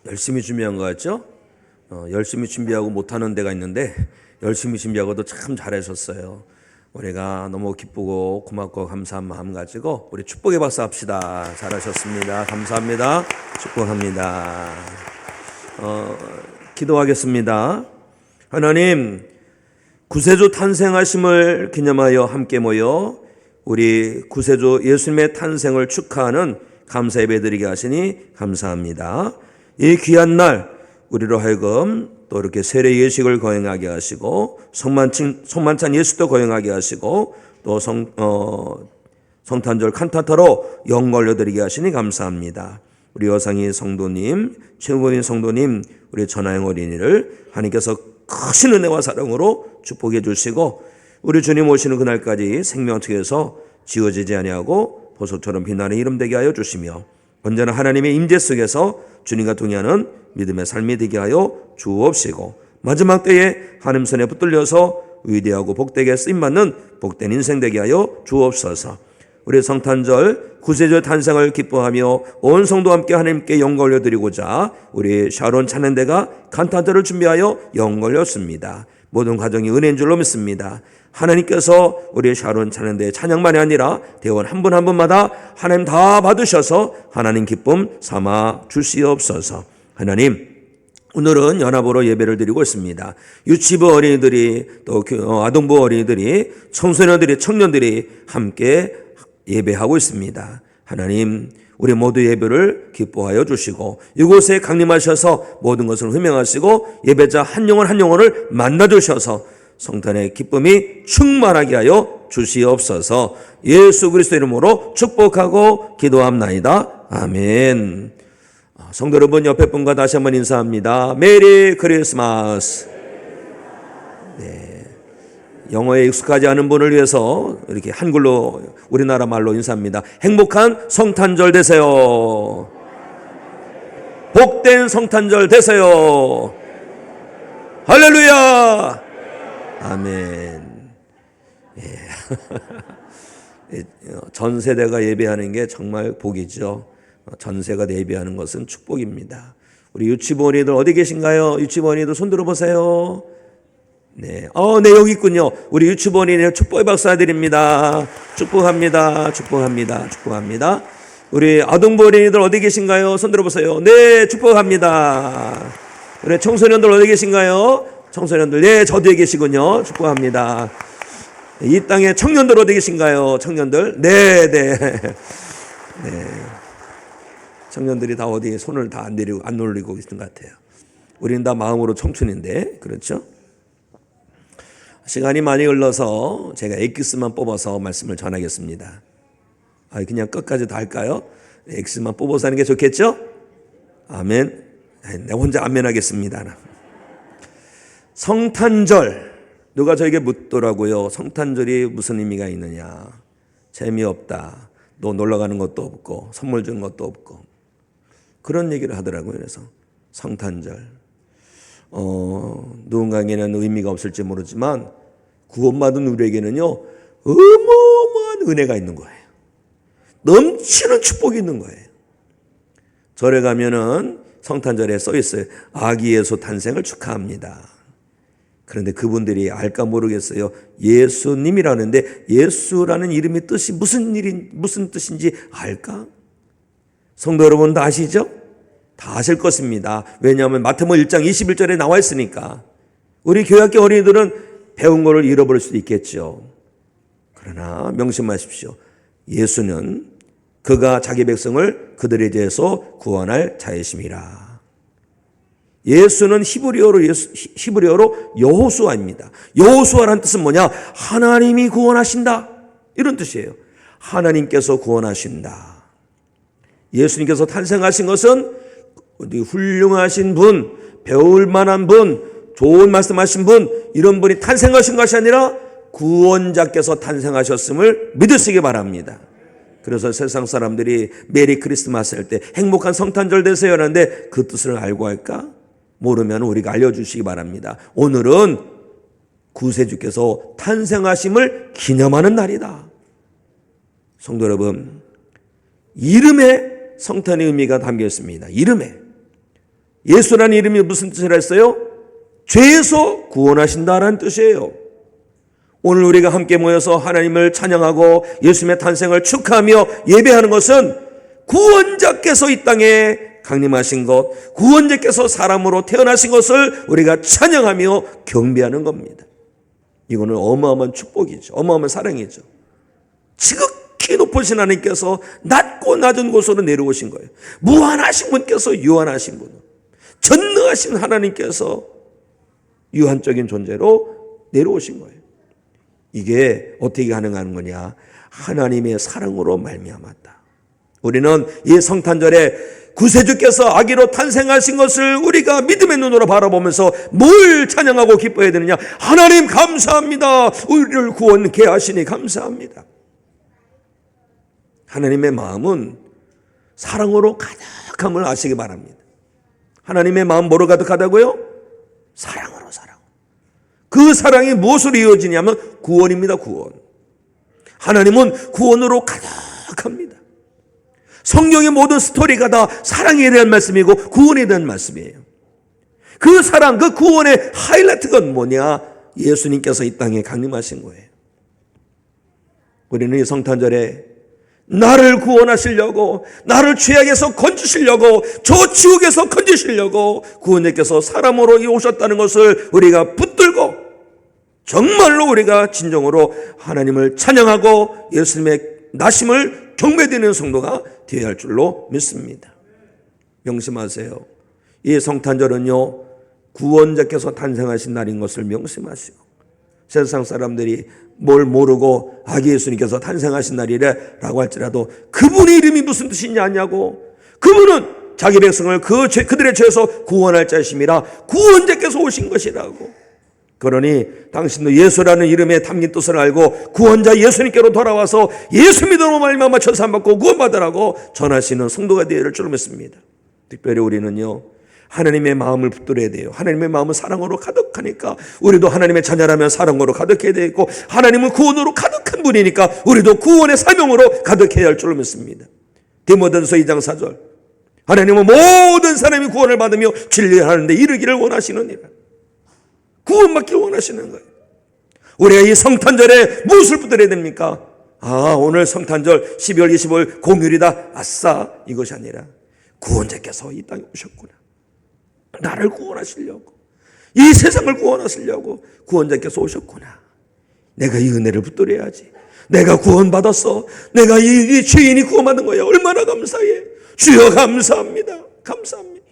열심히 준비한 거 같죠? 열심히 준비하고 못하는 데가 있는데 열심히 준비하고도 참 잘하셨어요. 우리가 너무 기쁘고 고맙고 감사한 마음 가지고 우리 축복의 박수 합시다. 잘하셨습니다. 감사합니다. 축복합니다. 기도하겠습니다. 하나님, 구세주 탄생하심을 기념하여 함께 모여 우리 구세주 예수님의 탄생을 축하하는 감사 예배 드리게 하시니 감사합니다. 이 귀한 날 우리로 하여금 또 이렇게 세례 예식을 거행하게 하시고 성만찬 예수도 거행하게 하시고 또 성탄절 칸타타로 영 걸려드리게 하시니 감사합니다. 우리 여상이 성도님, 최고인 성도님, 우리 전하영 어린이를 하나님께서 크신 은혜와 사랑으로 축복해 주시고 우리 주님 오시는 그날까지 생명책에서 지워지지 아니하고 보석처럼 빛나는 이름 되게 하여 주시며 언제나 하나님의 임재 속에서 주님과 동의하는 믿음의 삶이 되게 하여 주옵시고 마지막 때에 하나님 손에 붙들려서 위대하고 복되게 쓰임받는 복된 인생 되게 하여 주옵소서. 우리 성탄절 구세주의 탄생을 기뻐하며 온 성도와 함께 하나님께 영광 올려드리고자 우리 샤론 찬양대가 칸타타를 준비하여 영광 올렸습니다. 모든 과정이 은혜인 줄로 믿습니다. 하나님께서 우리 샤론 찬양대의 찬양만이 아니라 대원 한 분 한 분마다 하나님 다 받으셔서 하나님 기쁨 삼아 주시옵소서. 하나님, 오늘은 연합으로 예배를 드리고 있습니다. 유치부 어린이들이 또 아동부 어린이들이 청소년들이 청년들이 함께 예배하고 있습니다. 하나님, 우리 모두 예배를 기뻐하여 주시고 이곳에 강림하셔서 모든 것을 흠명하시고 예배자 한 영혼 한 영혼을 만나 주셔서 성탄의 기쁨이 충만하게 하여 주시옵소서. 예수 그리스도 이름으로 축복하고 기도합나이다. 아멘. 성도 여러분, 옆에 분과 다시 한번 인사합니다. 메리 크리스마스. 네. 영어에 익숙하지 않은 분을 위해서 이렇게 한글로 우리나라 말로 인사합니다. 행복한 성탄절 되세요. 복된 성탄절 되세요. 할렐루야. 아멘. 예. 전 세대가 예배하는 게 정말 복이죠. 전세가 예배하는 것은 축복입니다. 우리 유치부 어린이들 어디 계신가요? 유치부 어린이들 손 들어보세요. 네, 네, 여기 있군요. 우리 유치부 어린이들 축복의 박수 드립니다. 축복합니다. 축복합니다. 축복합니다. 우리 아동부 어린이들 어디 계신가요? 손 들어보세요. 네, 축복합니다. 우리 청소년들 어디 계신가요? 청소년들, 네, 저도 계시군요. 축복합니다. 이 땅에 청년들 어디 계신가요? 청년들, 네, 네. 네. 청년들이 다 어디 손을 다 안 놀리고 계시는 것 같아요. 우리는 다 마음으로 청춘인데, 그렇죠? 시간이 많이 흘러서 제가 엑기스만 뽑아서 말씀을 전하겠습니다. 그냥 끝까지 다 할까요? 엑기스만 뽑아서 하는 게 좋겠죠? 아멘. 내가 혼자 아멘 하겠습니다. 성탄절, 누가 저에게 묻더라고요. 성탄절이 무슨 의미가 있느냐. 재미없다. 너 놀러가는 것도 없고 선물 주는 것도 없고 그런 얘기를 하더라고요. 그래서 성탄절, 누군가에게는 의미가 없을지 모르지만 구원받은 우리에게는요 어마어마한 은혜가 있는 거예요. 넘치는 축복이 있는 거예요. 절에 가면은 성탄절에 써 있어요. 아기 예수 탄생을 축하합니다. 그런데 그분들이 알까 모르겠어요. 예수님이라는데 예수라는 이름의 뜻이 무슨 뜻인지 알까? 성도 여러분 다 아시죠? 다 아실 것입니다. 왜냐하면 마태복음 1장 21절에 나와 있으니까. 우리 교회학교 어린이들은 배운 거를 잃어버릴 수도 있겠죠. 그러나 명심하십시오. 예수는 그가 자기 백성을 그들에 대해서 구원할 자이심이라. 예수는 히브리어로 여호수아입니다. 여호수아라는 뜻은 뭐냐? 하나님이 구원하신다, 이런 뜻이에요. 하나님께서 구원하신다. 예수님께서 탄생하신 것은 훌륭하신 분, 배울 만한 분, 좋은 말씀하신 분, 이런 분이 탄생하신 것이 아니라 구원자께서 탄생하셨음을 믿으시기 바랍니다. 그래서 세상 사람들이 메리 크리스마스 할 때 행복한 성탄절 되세요 하는데 그 뜻을 알고 할까? 모르면 우리가 알려주시기 바랍니다. 오늘은 구세주께서 탄생하심을 기념하는 날이다. 성도 여러분, 이름에 성탄의 의미가 담겨 있습니다. 이름에. 예수라는 이름이 무슨 뜻을 했어요? 죄에서 구원하신다라는 뜻이에요. 오늘 우리가 함께 모여서 하나님을 찬양하고 예수님의 탄생을 축하하며 예배하는 것은 구원자께서 이 땅에 강림하신 것, 구원자께서 사람으로 태어나신 것을 우리가 찬양하며 경배하는 겁니다. 이거는 어마어마한 축복이죠. 어마어마한 사랑이죠. 지극히 높으신 하나님께서 낮고 낮은 곳으로 내려오신 거예요. 무한하신 분께서 유한하신 분, 전능하신 하나님께서 유한적인 존재로 내려오신 거예요. 이게 어떻게 가능한 거냐? 하나님의 사랑으로 말미암았다. 우리는 이 성탄절에 구세주께서 아기로 탄생하신 것을 우리가 믿음의 눈으로 바라보면서 뭘 찬양하고 기뻐해야 되느냐? 하나님 감사합니다. 우리를 구원케 하시니 감사합니다. 하나님의 마음은 사랑으로 가득함을 아시기 바랍니다. 하나님의 마음 뭐로 가득하다고요? 사랑으로, 사랑. 그 사랑이 무엇으로 이어지냐면 구원입니다. 구원. 하나님은 구원으로 가득합니다. 성경의 모든 스토리가 다 사랑에 대한 말씀이고 구원에 대한 말씀이에요. 그 사랑, 그 구원의 하이라이트가 뭐냐? 예수님께서 이 땅에 강림하신 거예요. 우리는 이 성탄절에 나를 구원하시려고, 나를 죄악에서 건지시려고, 저 지옥에서 건지시려고 구원자께서 사람으로 오셨다는 것을 우리가 붙들고 정말로 우리가 진정으로 하나님을 찬양하고 예수님의 나심을 경배드리는 성도가 되어야 할 줄로 믿습니다. 명심하세요. 이 성탄절은요, 구원자께서 탄생하신 날인 것을 명심하시고, 세상 사람들이 뭘 모르고 아기 예수님께서 탄생하신 날이래라고 할지라도 그분의 이름이 무슨 뜻이냐 하냐고, 그분은 자기 백성을 그들의 죄에서 구원할 자심이라 구원자께서 오신 것이라고. 그러니 당신도 예수라는 이름에 담긴 뜻을 알고 구원자 예수님께로 돌아와서 예수 믿음으로 말미암아 천사받고 구원받으라고 전하시는 성도가 되어야 할 줄 믿습니다. 특별히 우리는요, 하나님의 마음을 붙들어야 돼요. 하나님의 마음은 사랑으로 가득하니까 우리도 하나님의 자녀라면 사랑으로 가득해야 되고, 하나님은 구원으로 가득한 분이니까 우리도 구원의 사명으로 가득해야 할 줄 믿습니다. 디모데전서 2장 4절, 하나님은 모든 사람이 구원을 받으며 진리하는데 이르기를 원하시느니라. 구원받기를 원하시는 거예요. 우리가 이 성탄절에 무엇을 붙들어야 됩니까? 오늘 성탄절 12월 25일 공휴일이다, 아싸, 이것이 아니라 구원자께서 이 땅에 오셨구나. 나를 구원하시려고, 이 세상을 구원하시려고 구원자께서 오셨구나. 내가 이 은혜를 붙들어야지. 내가 구원받았어. 내가 이 죄인이 구원받은 거야. 얼마나 감사해. 주여 감사합니다. 감사합니다.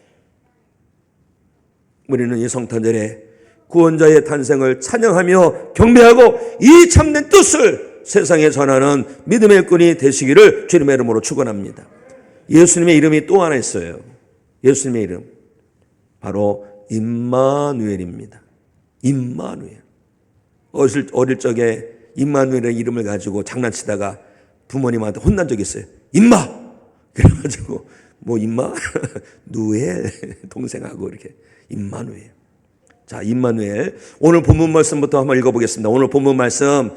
우리는 이 성탄절에 구원자의 탄생을 찬양하며 경배하고 이 참된 뜻을 세상에 전하는 믿음의 일꾼이 되시기를 주님의 이름으로 축원합니다. 예수님의 이름이 또 하나 있어요. 예수님의 이름, 바로 임마누엘입니다. 임마누엘. 어릴 적에 임마누엘의 이름을 가지고 장난치다가 부모님한테 혼난 적이 있어요. 임마! 그래가지고 뭐 임마? 누엘 동생하고 이렇게 임마누엘. 자, 임마누엘. 오늘 본문 말씀부터 한번 읽어보겠습니다. 오늘 본문 말씀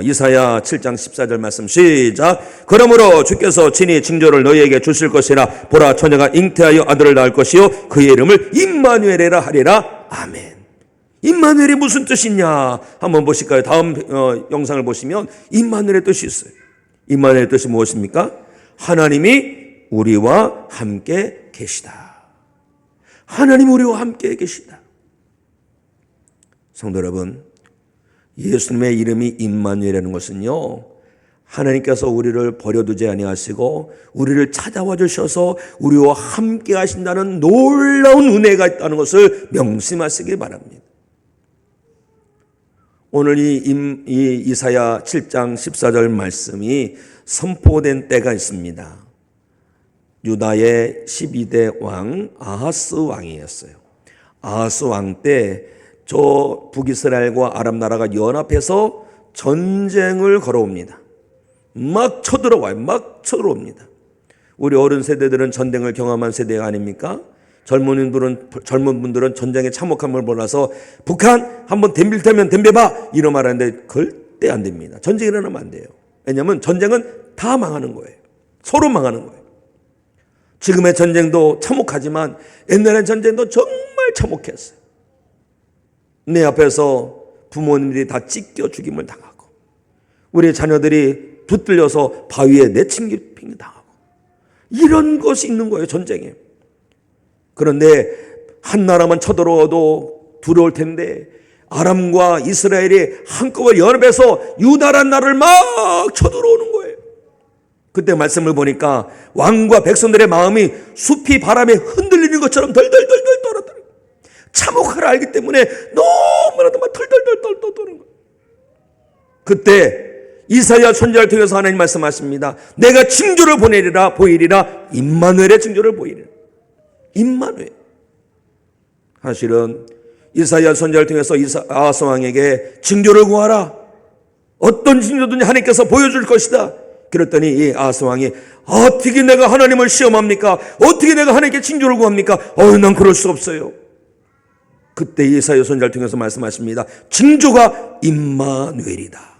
이사야 7장 14절 말씀 시작. 그러므로 주께서 친히 징조를 너희에게 주실 것이라. 보라, 처녀가 잉태하여 아들을 낳을 것이요 그의 이름을 임마누엘이라 하리라. 아멘. 임마누엘이 무슨 뜻이냐 한번 보실까요? 다음 영상을 보시면 임마누엘의 뜻이 있어요. 임마누엘의 뜻이 무엇입니까? 하나님이 우리와 함께 계시다. 하나님 우리와 함께 계시다. 성도 여러분, 예수님의 이름이 임마누엘이라는 것은요, 하나님께서 우리를 버려두지 아니하시고 우리를 찾아와 주셔서 우리와 함께 하신다는 놀라운 은혜가 있다는 것을 명심하시기 바랍니다. 오늘 이 이사야 7장 14절 말씀이 선포된 때가 있습니다. 유다의 12대 왕 아하스 왕이었어요. 아하스 왕 때 저 북이스라엘과 아람 나라가 연합해서 전쟁을 걸어옵니다. 막 쳐들어와요. 막 쳐들어옵니다. 우리 어른 세대들은 전쟁을 경험한 세대 아닙니까? 젊은 분들은 전쟁의 참혹함을 몰라서 북한 한번 덤빌 테면 덤벼봐 이런 말 하는데 절대 안 됩니다. 전쟁이 일어나면 안 돼요. 왜냐하면 전쟁은 다 망하는 거예요. 서로 망하는 거예요. 지금의 전쟁도 참혹하지만 옛날의 전쟁도 정말 참혹했어요. 내 앞에서 부모님들이 다 찢겨 죽임을 당하고 우리 자녀들이 붙들려서 바위에 내침기핑 당하고 이런 것이 있는 거예요, 전쟁에. 그런데 한 나라만 쳐들어와도 두려울 텐데 아람과 이스라엘이 한꺼번에 연합해서 유다란 나라를 막 쳐들어오는 거예요. 그때 말씀을 보니까 왕과 백성들의 마음이 숲이 바람에 흔들리는 것처럼 덜덜덜덜 떨어져요. 참혹하라 알기 때문에 너무나도 막 덜덜덜덜 떠도는 거예요. 그때 이사야 선지자를 통해서 하나님 말씀하십니다. 내가 징조를 보이리라. 임마누엘의 징조를 보이리라. 임마누엘. 사실은 이사야 선지자를 통해서 아하스 왕에게 징조를 구하라. 어떤 징조든지 하나님께서 보여줄 것이다. 그랬더니 이 아하스 왕이 어떻게 내가 하나님을 시험합니까? 어떻게 내가 하나님께 징조를 구합니까? 난 그럴 수 없어요. 그때 이사야 선지자를 통해서 말씀하십니다. 징조가 임마누엘이다.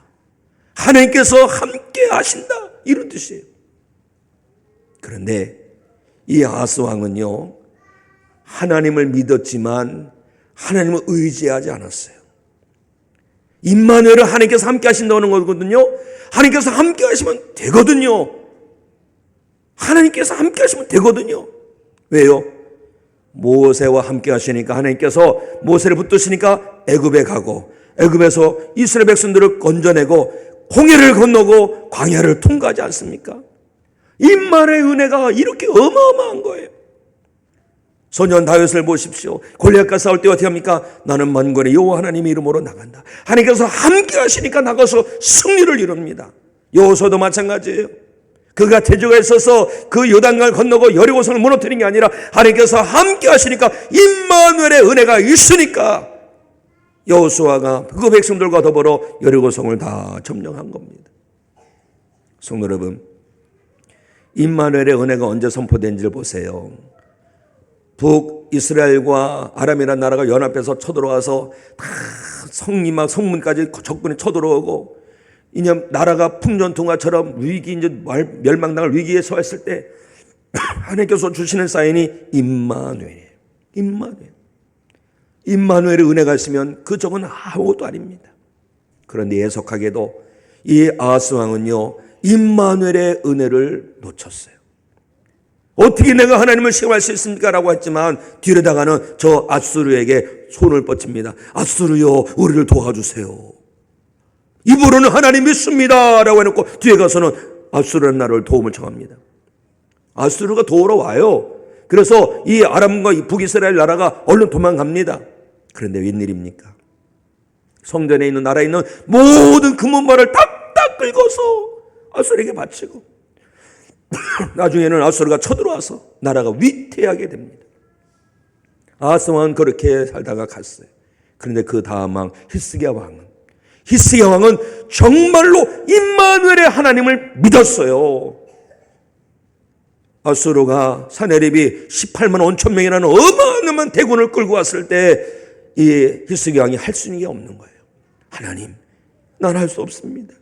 하나님께서 함께 하신다. 이런 뜻이에요. 그런데 이 아하스 왕은요, 하나님을 믿었지만 하나님을 의지하지 않았어요. 임마누엘은 하나님께서 함께 하신다는 거거든요. 하나님께서 함께 하시면 되거든요. 하나님께서 함께 하시면 되거든요. 왜요? 모세와 함께 하시니까 하나님께서 모세를 붙드시니까 애굽에 가고 애굽에서 이스라엘 백성들을 건져내고 홍해를 건너고 광야를 통과하지 않습니까? 임마누엘의 은혜가 이렇게 어마어마한 거예요. 소년 다윗을 보십시오. 골리앗과 싸울 때 어떻게 합니까? 나는 만군의 여호와 하나님의 이름으로 나간다. 하나님께서 함께 하시니까 나가서 승리를 이룹니다. 여호수아도 마찬가지예요. 그가 태조가 있어서 그 요단강을 건너고 여리고성을 무너뜨린 게 아니라 하나님께서 함께 하시니까 임마누엘의 은혜가 있으니까 여호수아가 그 백성들과 더불어 여리고성을 다 점령한 겁니다. 성도 여러분, 임마누엘의 은혜가 언제 선포된지를 보세요. 북이스라엘과 아람이라는 나라가 연합해서 쳐들어와서 다 성문까지 적군이 쳐들어오고 이제 나라가 풍전등화처럼 위기, 이제 멸망당할 위기에 처했을 때 하나님께서 주시는 사인이 임마누엘이에요. 임마누엘의 은혜가 있으면 그 적은 아무것도 아닙니다. 그런데 예석하게도 이 아하스 왕은요, 임마누엘의 은혜를 놓쳤어요. 어떻게 내가 하나님을 시험할 수 있습니까? 라고 했지만 뒤로다가는 저 앗수르에게 손을 뻗칩니다. 앗수르요, 우리를 도와주세요. 입으로는 하나님 믿습니다 라고 해놓고 뒤에 가서는 앗수르는 나라를 도움을 청합니다. 앗수르가 도우러 와요. 그래서 이 아람과 이 북이스라엘 나라가 얼른 도망갑니다. 그런데 웬일입니까? 성전에 있는 나라에 있는 모든 금은발을 딱딱 긁어서 앗수르에게 바치고 나중에는 앗수르가 쳐들어와서 나라가 위태하게 됩니다. 아하스 왕은 그렇게 살다가 갔어요. 그런데 그 다음 왕 히스기야 왕은 정말로 임마누엘의 하나님을 믿었어요. 아수르가 사내립이 18만 5천 명이라는 어마어마한 대군을 끌고 왔을 때 이 히스기야 왕이 할 수 있는 게 없는 거예요. 하나님, 난 할 수 없습니다.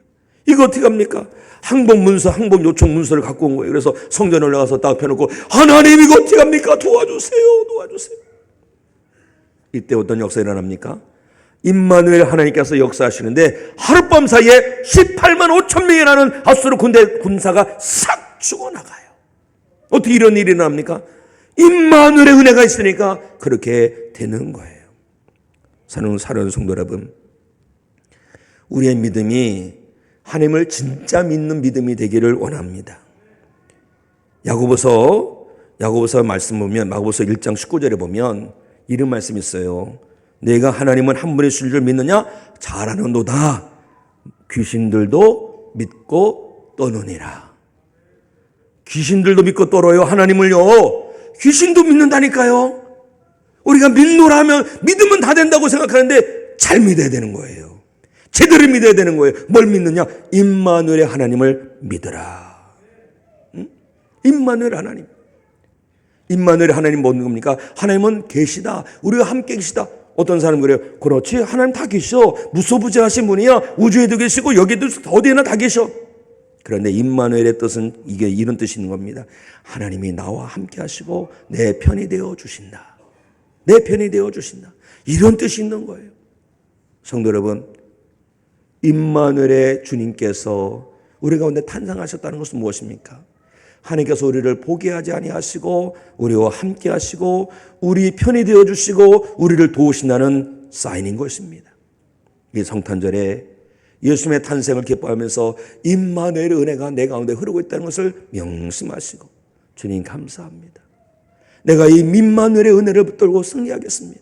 이거 어떻게 합니까? 항복 요청 문서를 갖고 온 거예요. 그래서 성전에 올라가서 딱 펴놓고 하나님 이거 어떻게 합니까? 도와주세요. 이때 어떤 역사가 일어납니까? 임마누엘 하나님께서 역사하시는데 하룻밤 사이에 18만 5천 명이라는 아수르 군사가 싹 죽어나가요. 어떻게 이런 일이 일어납니까? 임마누엘의 은혜가 있으니까 그렇게 되는 거예요. 사랑하는 성도 여러분, 우리의 믿음이 하나님을 진짜 믿는 믿음이 되기를 원합니다. 야고보서 말씀 보면 야고보서 1장 19절에 보면 이런 말씀이 있어요. 내가 하나님은 한 분이신 줄 믿느냐? 잘 아는도다. 귀신들도 믿고 떠느니라. 귀신들도 믿고 떨어요. 하나님을요. 귀신도 믿는다니까요. 우리가 믿노라 하면 믿으면 다 된다고 생각하는데 잘 믿어야 되는 거예요. 제대로 믿어야 되는 거예요. 뭘 믿느냐? 임마누엘의 하나님을 믿으라. 임마누엘 하나님. 임마누엘 하나님 뭐는 겁니까? 하나님은 계시다. 우리가 함께 계시다. 어떤 사람은 그래요. 그렇지, 하나님 다 계셔. 무소부재하신 분이야. 우주에도 계시고 여기도 어디에나 다 계셔. 그런데 임마누엘의 뜻은 이게 이런 뜻이 있는 겁니다. 하나님이 나와 함께 하시고 내 편이 되어 주신다. 내 편이 되어 주신다. 이런 뜻이 있는 거예요. 성도 여러분, 임마누엘의 주님께서 우리 가운데 탄생하셨다는 것은 무엇입니까? 하나님께서 우리를 포기하지 아니하시고 우리와 함께 하시고 우리 편이 되어 주시고 우리를 도우신다는 사인인 것입니다. 이 성탄절에 예수님의 탄생을 기뻐하면서 임마누엘의 은혜가 내 가운데 흐르고 있다는 것을 명심하시고 주님 감사합니다. 내가 이 임마누엘의 은혜를 붙들고 승리하겠습니다.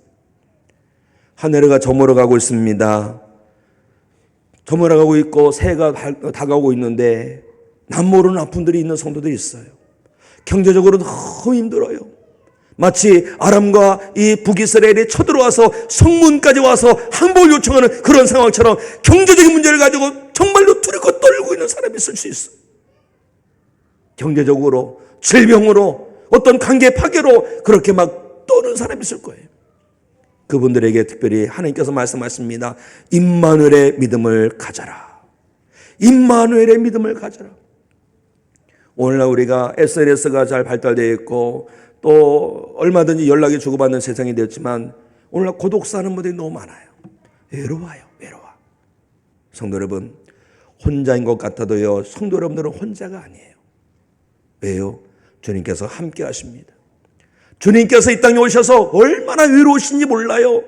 한 해가 저물어 가고 있습니다. 저물어 가고 있고 새해가 다가오고 있는데 남모르는 아픔들이 있는 성도들이 있어요. 경제적으로 너무 힘들어요. 마치 아람과 이 북이스라엘이 쳐들어와서 성문까지 와서 항복을 요청하는 그런 상황처럼 경제적인 문제를 가지고 정말로 두렵고 떨고 있는 사람이 있을 수 있어요. 경제적으로, 질병으로, 어떤 관계 파괴로 그렇게 막 떠는 사람이 있을 거예요. 그분들에게 특별히 하나님께서 말씀하십니다. 임마누엘의 믿음을 가져라. 임마누엘의 믿음을 가져라. 오늘날 우리가 SNS가 잘 발달되어 있고 또 얼마든지 연락이 주고받는 세상이 되었지만 오늘날 고독사하는 분들이 너무 많아요. 외로워요. 외로워. 성도 여러분, 혼자인 것 같아도요, 성도 여러분들은 혼자가 아니에요. 왜요? 주님께서 함께 하십니다. 주님께서 이 땅에 오셔서 얼마나 외로우신지 몰라요.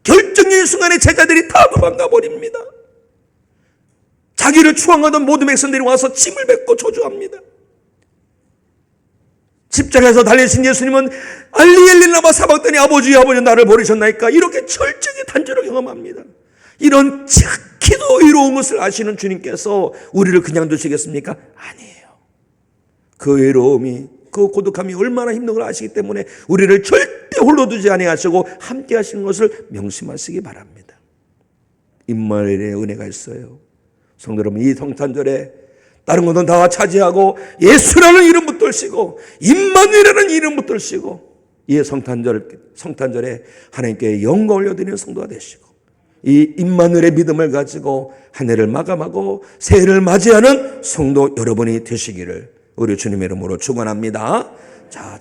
결정적인 순간에 제자들이 다 도망가 버립니다. 자기를 추앙하던 모든 백성들이 와서 침을 뱉고 저주합니다. 십자가에서 달리신 예수님은 알리엘리나마 사박더니 아버지 나를 버리셨나이까 이렇게 철저하게 단죄로 경험합니다. 이런 착히도 외로운 것을 아시는 주님께서 우리를 그냥 두시겠습니까? 아니에요. 그 외로움이, 그 고독함이 얼마나 힘든 걸 아시기 때문에 우리를 절대 홀로 두지 아니하시고 함께 하시는 것을 명심하시기 바랍니다. 임마누엘의 은혜가 있어요. 성도 여러분, 이 성탄절에 다른 것은 다 차지하고 예수라는 이름 붙들시고 임마누엘이라는 이름 붙들시고 이 성탄절에 하나님께 영광 올려드리는 성도가 되시고 이 임마누엘의 믿음을 가지고 한 해를 마감하고 새해를 맞이하는 성도 여러분이 되시기를 우리 주님의 이름으로 축원합니다. 자,